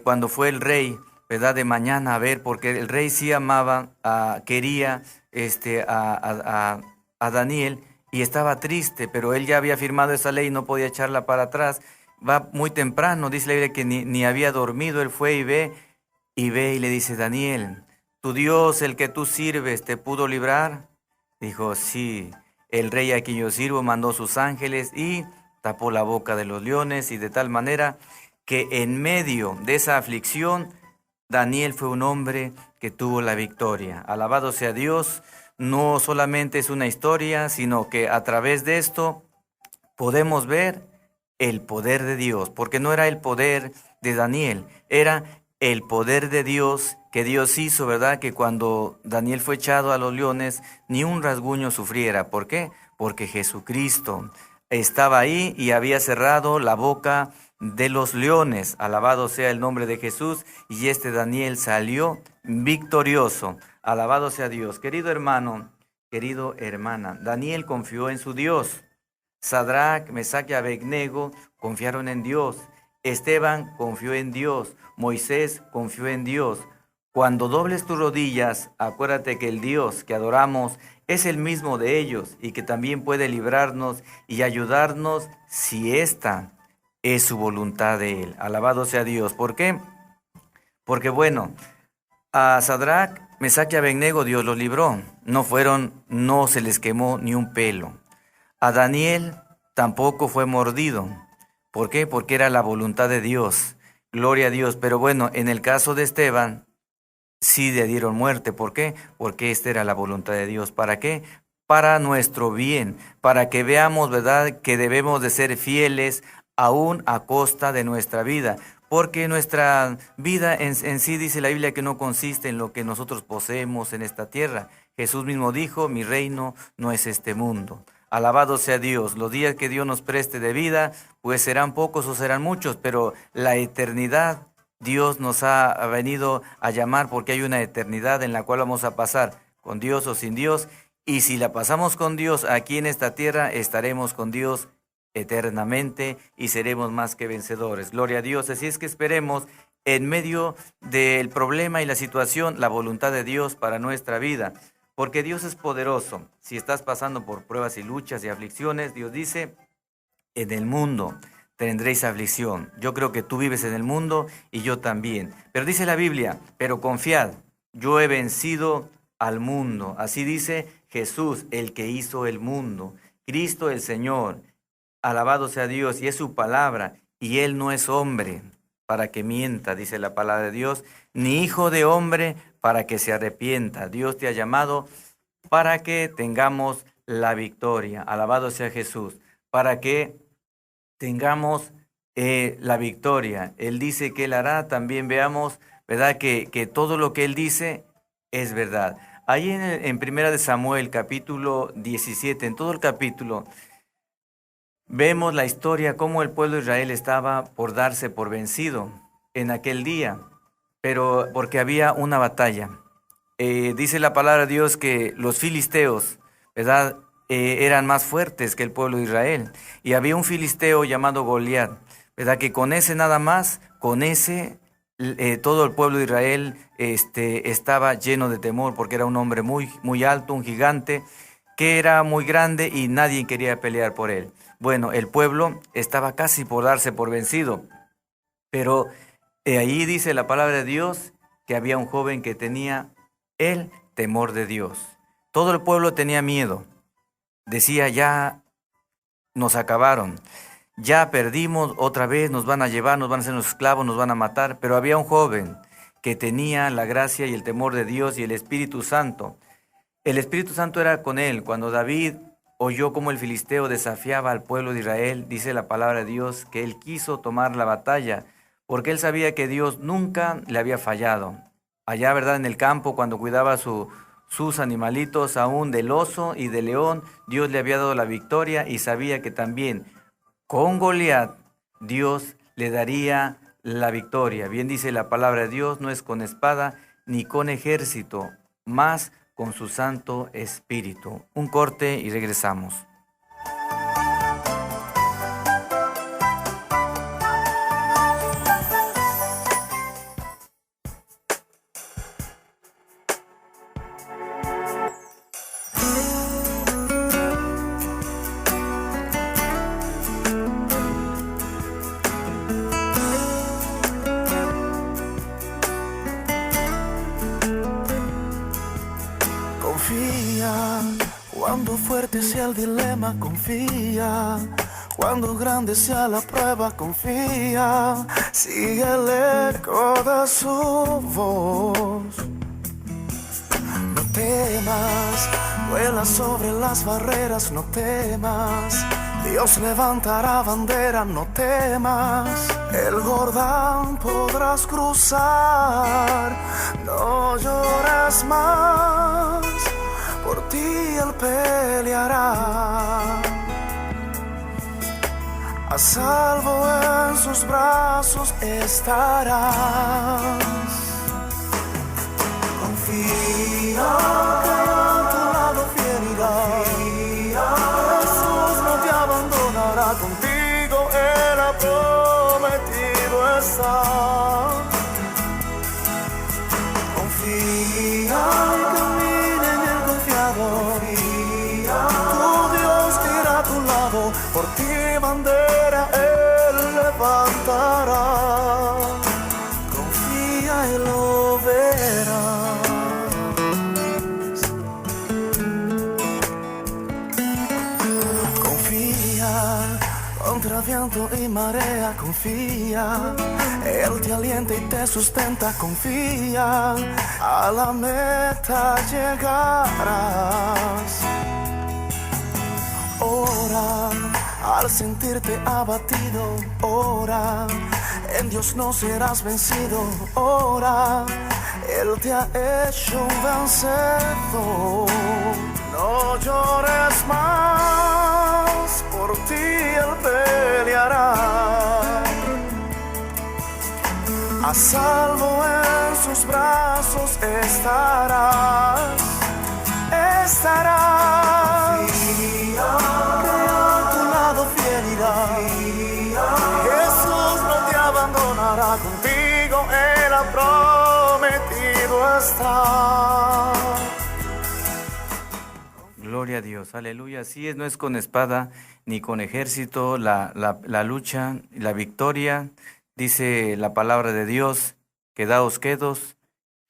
cuando fue el rey, ¿verdad? De mañana, a ver, porque el rey sí amaba, quería a Daniel y estaba triste, pero él ya había firmado esa ley y no podía echarla para atrás. Va muy temprano, dice la Biblia que ni había dormido, él fue y le dice, Daniel, ¿tu Dios, el que tú sirves, te pudo librar? Dijo, sí, el rey a quien yo sirvo mandó sus ángeles y tapó la boca de los leones, y de tal manera que en medio de esa aflicción, Daniel fue un hombre que tuvo la victoria. Alabado sea Dios, no solamente es una historia, sino que a través de esto podemos ver el poder de Dios, porque no era el poder de Daniel, era el poder de Dios que Dios hizo, ¿verdad? Que cuando Daniel fue echado a los leones, ni un rasguño sufriera. ¿Por qué? Porque Jesucristo estaba ahí y había cerrado la boca de los leones. Alabado sea el nombre de Jesús, y Daniel salió victorioso. Alabado sea Dios. Querido hermano, querido hermana, Daniel confió en su Dios. Sadrac, Mesac y Abednego confiaron en Dios. Esteban confió en Dios. Moisés confió en Dios. Cuando dobles tus rodillas, acuérdate que el Dios que adoramos es el mismo de ellos y que también puede librarnos y ayudarnos si esta es su voluntad de Él. Alabado sea Dios. ¿Por qué? Porque bueno, a Sadrac, Mesac y Abednego Dios los libró. No se les quemó ni un pelo. A Daniel tampoco fue mordido. ¿Por qué? Porque era la voluntad de Dios. Gloria a Dios. Pero bueno, en el caso de Esteban, sí le dieron muerte. ¿Por qué? Porque esta era la voluntad de Dios. ¿Para qué? Para nuestro bien, para que veamos, ¿verdad?, que debemos de ser fieles aún a costa de nuestra vida. Porque nuestra vida en sí, dice la Biblia, que no consiste en lo que nosotros poseemos en esta tierra. Jesús mismo dijo, mi reino no es este mundo. Alabado sea Dios. Los días que Dios nos preste de vida, pues serán pocos o serán muchos, pero la eternidad, Dios nos ha venido a llamar porque hay una eternidad en la cual vamos a pasar con Dios o sin Dios. Y si la pasamos con Dios aquí en esta tierra, estaremos con Dios eternamente y seremos más que vencedores. Gloria a Dios. Así es que esperemos en medio del problema y la situación la voluntad de Dios para nuestra vida. Porque Dios es poderoso. Si estás pasando por pruebas y luchas y aflicciones, Dios dice, en el mundo tendréis aflicción. Yo creo que tú vives en el mundo y yo también. Pero dice la Biblia, pero confiad, yo he vencido al mundo. Así dice Jesús, el que hizo el mundo. Cristo el Señor. Alabado sea Dios, y es su palabra. Y Él no es hombre para que mienta, dice la palabra de Dios, ni hijo de hombre para que se arrepienta. Dios te ha llamado para que tengamos la victoria. Alabado sea Jesús. Para que tengamos la victoria. Él dice que Él hará. También veamos, ¿verdad?, que todo lo que Él dice es verdad. Ahí en Primera de Samuel, capítulo 17, en todo el capítulo, vemos la historia, cómo el pueblo de Israel estaba por darse por vencido en aquel día, pero porque había una batalla. Dice la palabra de Dios que los filisteos, ¿verdad?, eran más fuertes que el pueblo de Israel. Y había un filisteo llamado Goliat, ¿verdad?, que con ese nada más, todo el pueblo de Israel estaba lleno de temor, porque era un hombre muy, muy alto, un gigante, que era muy grande y nadie quería pelear por él. Bueno, el pueblo estaba casi por darse por vencido, pero ahí dice la palabra de Dios que había un joven que tenía el temor de Dios. Todo el pueblo tenía miedo. Decía, ya nos acabaron, ya perdimos, otra vez nos van a llevar, nos van a hacer los esclavos, nos van a matar. Pero había un joven que tenía la gracia y el temor de Dios y el Espíritu Santo. El Espíritu Santo era con él. Cuando David oyó cómo el filisteo desafiaba al pueblo de Israel, dice la palabra de Dios que él quiso tomar la batalla, porque él sabía que Dios nunca le había fallado. Allá, ¿verdad?, en el campo, cuando cuidaba su sus animalitos, aún del oso y del león, Dios le había dado la victoria y sabía que también con Goliat Dios le daría la victoria. Bien dice la palabra de Dios, no es con espada ni con ejército, más con su Santo Espíritu. Un corte y regresamos. Confía, cuando fuerte sea el dilema, confía. Cuando grande sea la prueba, confía. Sigue el eco de su voz. No temas, vuela sobre las barreras, no temas. Dios levantará bandera, no temas. El Jordán podrás cruzar, no llores más. Por ti Él peleará. A salvo en sus brazos estarás. Confía, que a tu lado fiel irá. Jesús no te abandonará, contigo Él ha prometido estar. Confía y camina en el confiado. Confía, tu Dios irá a tu lado, por ti bandera Él levantará. Confía y lo verás. Confía, contra viento y marea, confía. Él te alienta y te sustenta, confía. A la meta llegarás. Ora, al sentirte abatido, ora. En Dios no serás vencido, ora. Él te ha hecho un vencedor. No llores más, por ti Él peleará. A salvo en sus brazos estarás. Estarás. Confía, que a tu lado fiel irá. Jesús no te abandonará, contigo Él ha prometido estar. Gloria a Dios, aleluya. Así es, no es con espada ni con ejército la lucha, la victoria. Dice la palabra de Dios, quedaos quedos,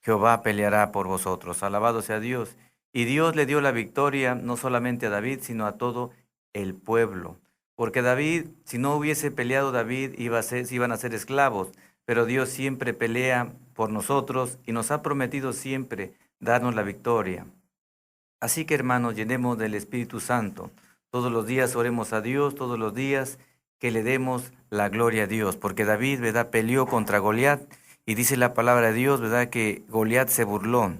Jehová peleará por vosotros. Alabado sea Dios. Y Dios le dio la victoria no solamente a David, sino a todo el pueblo. Porque David, si no hubiese peleado David, iban a ser esclavos. Pero Dios siempre pelea por nosotros y nos ha prometido siempre darnos la victoria. Así que, hermanos, llenemos del Espíritu Santo. Todos los días oremos a Dios, todos los días que le demos la gloria a Dios. Porque David, ¿verdad?, peleó contra Goliat y dice la palabra de Dios, ¿verdad?, que Goliat se burló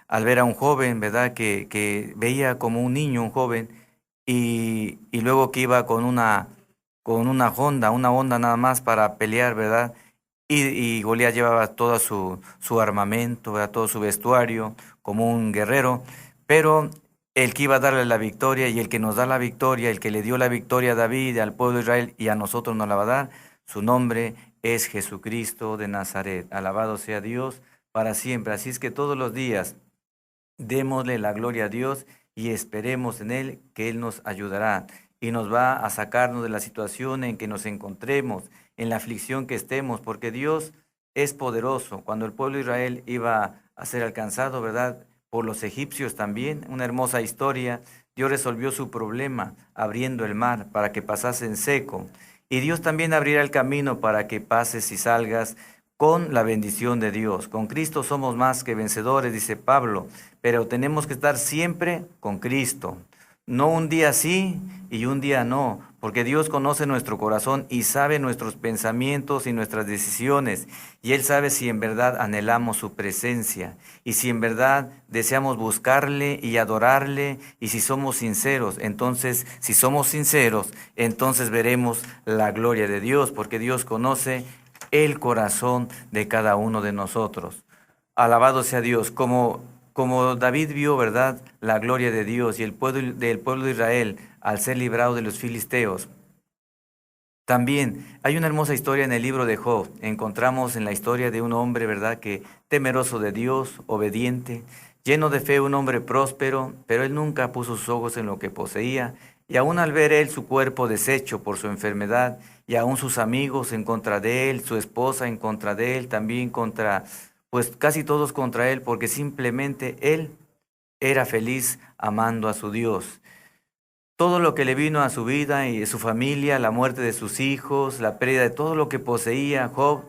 al ver a un joven, ¿verdad?, que veía como un niño, un joven, y luego que iba con una honda nada más para pelear, ¿verdad? Y Goliat llevaba todo su armamento, ¿verdad?, todo su vestuario, como un guerrero, pero el que iba a darle la victoria y el que nos da la victoria, el que le dio la victoria a David, al pueblo de Israel y a nosotros nos la va a dar, su nombre es Jesucristo de Nazaret. Alabado sea Dios para siempre. Así es que todos los días démosle la gloria a Dios y esperemos en Él, que Él nos ayudará y nos va a sacarnos de la situación en que nos encontremos, en la aflicción que estemos, porque Dios es poderoso. Cuando el pueblo de Israel iba a ser alcanzado, ¿verdad?, por los egipcios también, una hermosa historia, Dios resolvió su problema abriendo el mar para que pasase en seco. Y Dios también abrirá el camino para que pases y salgas con la bendición de Dios. Con Cristo somos más que vencedores, dice Pablo, pero tenemos que estar siempre con Cristo. no un día sí y un día no, porque Dios conoce nuestro corazón y sabe nuestros pensamientos y nuestras decisiones, y Él sabe si en verdad anhelamos su presencia, y si en verdad deseamos buscarle y adorarle, y si somos sinceros. Entonces, si somos sinceros, entonces veremos la gloria de Dios, porque Dios conoce el corazón de cada uno de nosotros. Alabado sea Dios, como David vio, ¿verdad?, la gloria de Dios y el pueblo del pueblo de Israel al ser librado de los filisteos. También hay una hermosa historia en el libro de Job. Encontramos en la historia de un hombre, ¿verdad?, que temeroso de Dios, obediente, lleno de fe, un hombre próspero, pero él nunca puso sus ojos en lo que poseía, y aún al ver él su cuerpo deshecho por su enfermedad, y aún sus amigos en contra de él, su esposa en contra de él, también contra, pues casi todos contra él, porque simplemente él era feliz amando a su Dios. Todo lo que le vino a su vida y a su familia, la muerte de sus hijos, la pérdida de todo lo que poseía, Job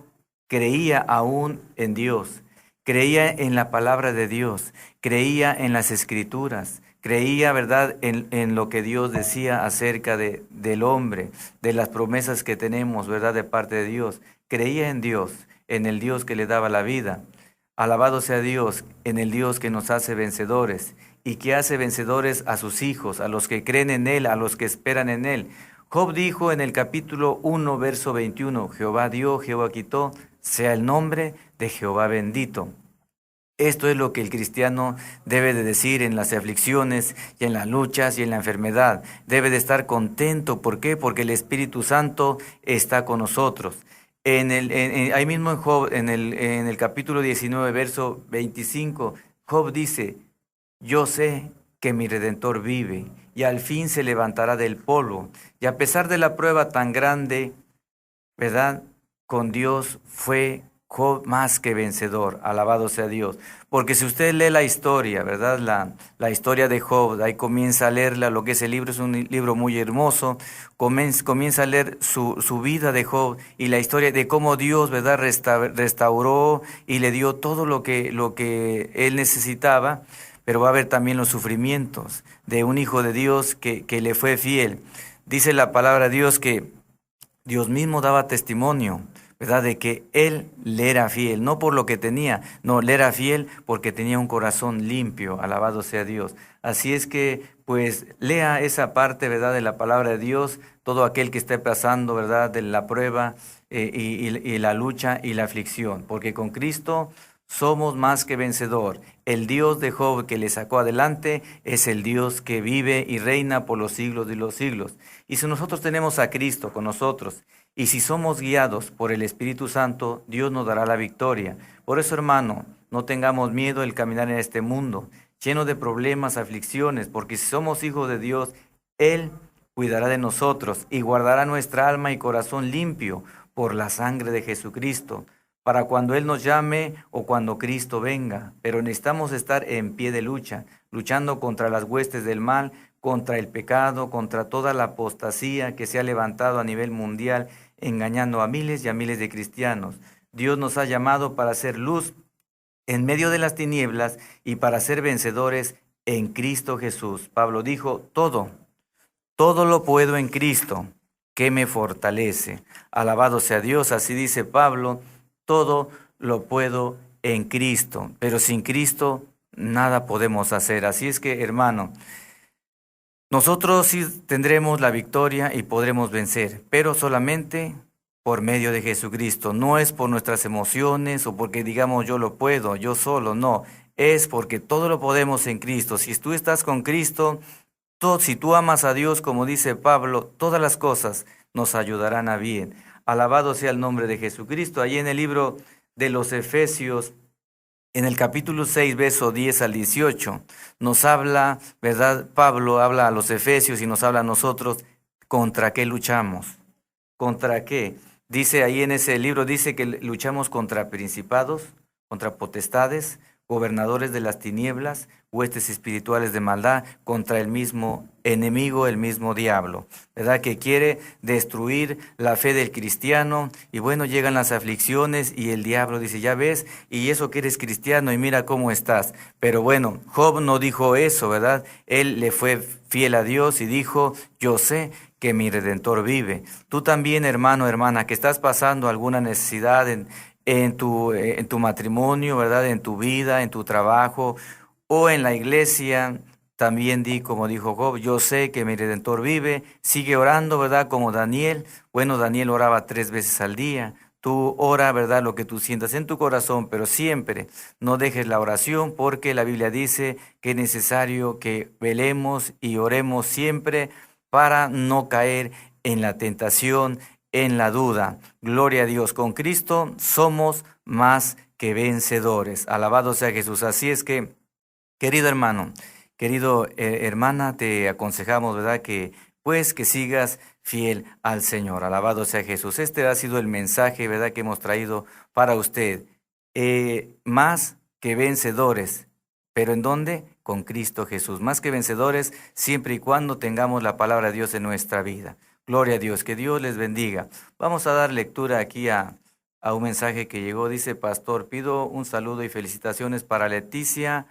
creía aún en Dios, creía en la palabra de Dios, creía en las escrituras, creía, ¿verdad?, en lo que Dios decía acerca del hombre, de las promesas que tenemos, ¿verdad?, de parte de Dios. Creía en Dios, en el Dios que le daba la vida. Alabado sea Dios, en el Dios que nos hace vencedores y que hace vencedores a sus hijos, a los que creen en Él, a los que esperan en Él. Job dijo en el capítulo 1, verso 21, Jehová dio, Jehová quitó, sea el nombre de Jehová bendito. Esto es lo que el cristiano debe de decir en las aflicciones y en las luchas y en la enfermedad. Debe de estar contento. ¿Por qué? Porque el Espíritu Santo está con nosotros. Ahí mismo en Job, en el capítulo 19, verso 25, Job dice, yo sé que mi Redentor vive y al fin se levantará del polvo. Y a pesar de la prueba tan grande, ¿verdad?, con Dios fue Job más que vencedor. Alabado sea Dios. Porque si usted lee la historia, ¿verdad?, la historia de Job, ahí comienza a leerla, lo que es el libro, es un libro muy hermoso, comienza a leer su vida de Job y la historia de cómo Dios, ¿verdad?, restauró y le dio todo lo que él necesitaba, pero va a haber también los sufrimientos de un hijo de Dios que le fue fiel. Dice la palabra de Dios que Dios mismo daba testimonio, ¿verdad?, de que él le era fiel, no por lo que tenía, no, le era fiel porque tenía un corazón limpio, alabado sea Dios. Así es que, pues, lea esa parte, ¿verdad?, de la palabra de Dios, todo aquel que esté pasando, ¿verdad?, de la prueba y la lucha y la aflicción, porque con Cristo somos más que vencedor. El Dios de Job que le sacó adelante es el Dios que vive y reina por los siglos de los siglos. Y si nosotros tenemos a Cristo con nosotros, y si somos guiados por el Espíritu Santo, Dios nos dará la victoria. Por eso, hermano, no tengamos miedo el caminar en este mundo, lleno de problemas, aflicciones, porque si somos hijos de Dios, Él cuidará de nosotros y guardará nuestra alma y corazón limpio por la sangre de Jesucristo, para cuando Él nos llame o cuando Cristo venga. Pero necesitamos estar en pie de lucha, luchando contra las huestes del mal, contra el pecado, contra toda la apostasía que se ha levantado a nivel mundial, engañando a miles y a miles de cristianos. Dios nos ha llamado para ser luz en medio de las tinieblas y para ser vencedores en Cristo Jesús. Pablo dijo, todo lo puedo en Cristo que me fortalece. Alabado sea Dios, así dice Pablo, todo lo puedo en Cristo, pero sin Cristo nada podemos hacer. Así es que, hermano, nosotros sí tendremos la victoria y podremos vencer, pero solamente por medio de Jesucristo. No es por nuestras emociones o porque digamos yo lo puedo, yo solo, no. Es porque todo lo podemos en Cristo. Si tú estás con Cristo, si tú amas a Dios, como dice Pablo, todas las cosas nos ayudarán a bien. Alabado sea el nombre de Jesucristo. Allí en el libro de los Efesios, en el capítulo 6, verso 10 al 18, nos habla, ¿verdad? Pablo habla a los Efesios y nos habla a nosotros, ¿contra qué luchamos? ¿Contra qué? Dice ahí en ese libro, dice que luchamos contra principados, contra potestades, gobernadores de las tinieblas, huestes espirituales de maldad, contra el mismo enemigo, el mismo diablo, ¿verdad? Que quiere destruir la fe del cristiano. Y bueno, llegan las aflicciones y el diablo dice, ya ves, y eso que eres cristiano y mira cómo estás. Pero bueno, Job no dijo eso, ¿verdad? Él le fue fiel a Dios y dijo, yo sé que mi Redentor vive. Tú también, hermano, hermana, que estás pasando alguna necesidad en tu matrimonio, ¿verdad? En tu vida, en tu trabajo o en la iglesia, también di, como dijo Job, yo sé que mi Redentor vive. Sigue orando, ¿verdad? Como Daniel. Bueno, Daniel oraba 3 veces al día. Tú ora, ¿verdad? Lo que tú sientas en tu corazón, pero siempre no dejes la oración, porque la Biblia dice que es necesario que velemos y oremos siempre para no caer en la tentación, en la duda. Gloria a Dios. Con Cristo somos más que vencedores. Alabado sea Jesús. Así es que, querido hermano, querido hermana, te aconsejamos, ¿verdad? Que pues que sigas fiel al Señor. Alabado sea Jesús. Este ha sido el mensaje, ¿verdad?, que hemos traído para usted. Más que vencedores. ¿Pero en dónde? Con Cristo Jesús. Más que vencedores, siempre y cuando tengamos la palabra de Dios en nuestra vida. Gloria a Dios. Que Dios les bendiga. Vamos a dar lectura aquí a un mensaje que llegó. Dice, pastor, pido un saludo y felicitaciones para Leticia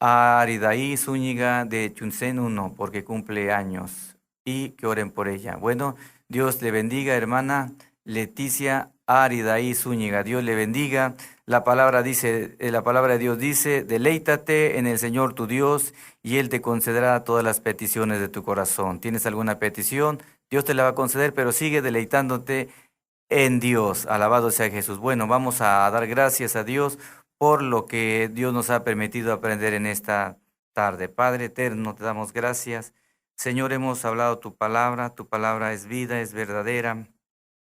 Aridaí Zúñiga de Chunsen 1, porque cumple años, y que oren por ella. Bueno, Dios le bendiga, hermana Leticia Aridaí Zúñiga. Dios le bendiga. La palabra dice, la palabra de Dios dice, deleítate en el Señor tu Dios y Él te concederá todas las peticiones de tu corazón. ¿Tienes alguna petición? Dios te la va a conceder, pero sigue deleitándote en Dios. Alabado sea Jesús. Bueno, vamos a dar gracias a Dios por lo que Dios nos ha permitido aprender en esta tarde. Padre eterno, te damos gracias. Señor, hemos hablado tu palabra es vida, es verdadera.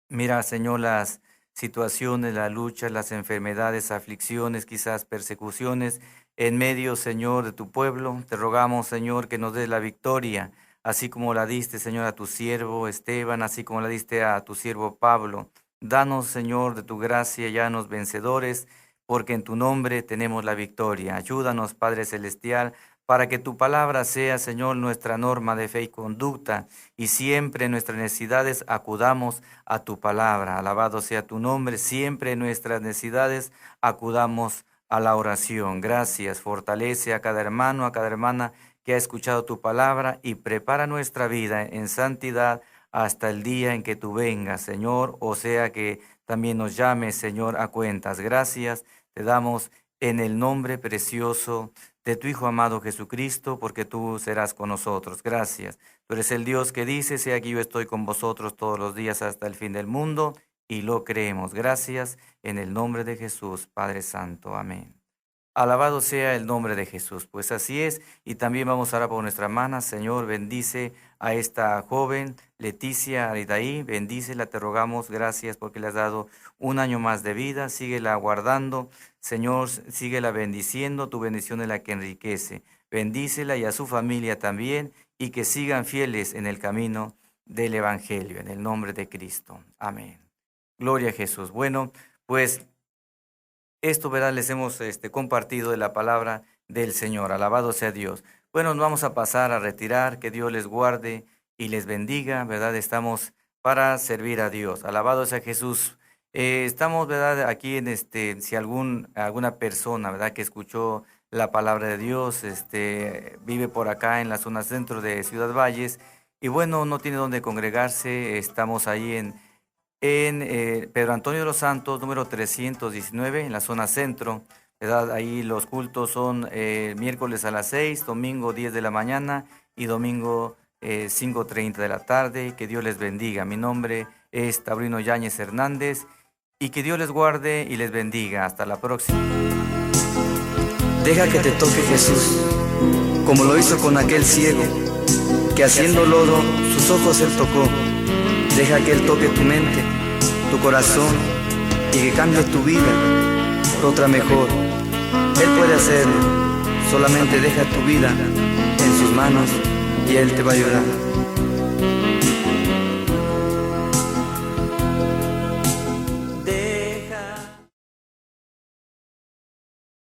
Mira, Señor, las situaciones, las luchas, las enfermedades, aflicciones, quizás persecuciones en medio, Señor, de tu pueblo. Te rogamos, Señor, que nos des la victoria, así como la diste, Señor, a tu siervo Esteban, así como la diste a tu siervo Pablo. Danos, Señor, de tu gracia, llanos vencedores, porque en tu nombre tenemos la victoria. Ayúdanos, Padre Celestial, para que tu palabra sea, Señor, nuestra norma de fe y conducta, y siempre en nuestras necesidades acudamos a tu palabra. Alabado sea tu nombre, siempre en nuestras necesidades acudamos a la oración. Gracias, fortalece a cada hermano, a cada hermana que ha escuchado tu palabra, y prepara nuestra vida en santidad hasta el día en que tú vengas, Señor, o sea que también nos llames, Señor, a cuentas. Gracias te damos en el nombre precioso de tu Hijo amado Jesucristo, porque tú serás con nosotros. Gracias. Tú eres el Dios que dice, he aquí yo estoy con vosotros todos los días hasta el fin del mundo, y lo creemos. Gracias en el nombre de Jesús, Padre Santo. Amén. Alabado sea el nombre de Jesús. Pues así es, y también vamos a orar por nuestra hermana. Señor, bendice a esta joven, Leticia Aridaí, bendícela, te rogamos, gracias porque le has dado un año más de vida, síguela guardando, Señor, síguela bendiciendo, tu bendición es la que enriquece. Bendícela y a su familia también, y que sigan fieles en el camino del Evangelio, en el nombre de Cristo. Amén. Gloria a Jesús. Bueno, pues esto, ¿verdad?, les hemos compartido de la palabra del Señor. Alabado sea Dios. Bueno, nos vamos a pasar a retirar. Que Dios les guarde y les bendiga, ¿verdad? Estamos para servir a Dios. Alabado sea Jesús. Estamos, ¿verdad?, aquí en si alguna persona, ¿verdad?, que escuchó la palabra de Dios, vive por acá en la zona centro de Ciudad Valles, y bueno, no tiene dónde congregarse. Estamos ahí en Pedro Antonio de los Santos, número 319, en la zona centro, ¿verdad? Ahí los cultos son miércoles a las 6, domingo 10 de la mañana y domingo 5:30 de la tarde. Que Dios les bendiga. Mi nombre es Taurino Yáñez Hernández, y que Dios les guarde y les bendiga. Hasta la próxima. Deja que te toque Jesús, como lo hizo con aquel ciego, que haciendo lodo sus ojos él tocó. Deja que Él toque tu mente, tu corazón, y que cambie tu vida por otra mejor. Él puede hacerlo, solamente deja tu vida en sus manos y Él te va a ayudar.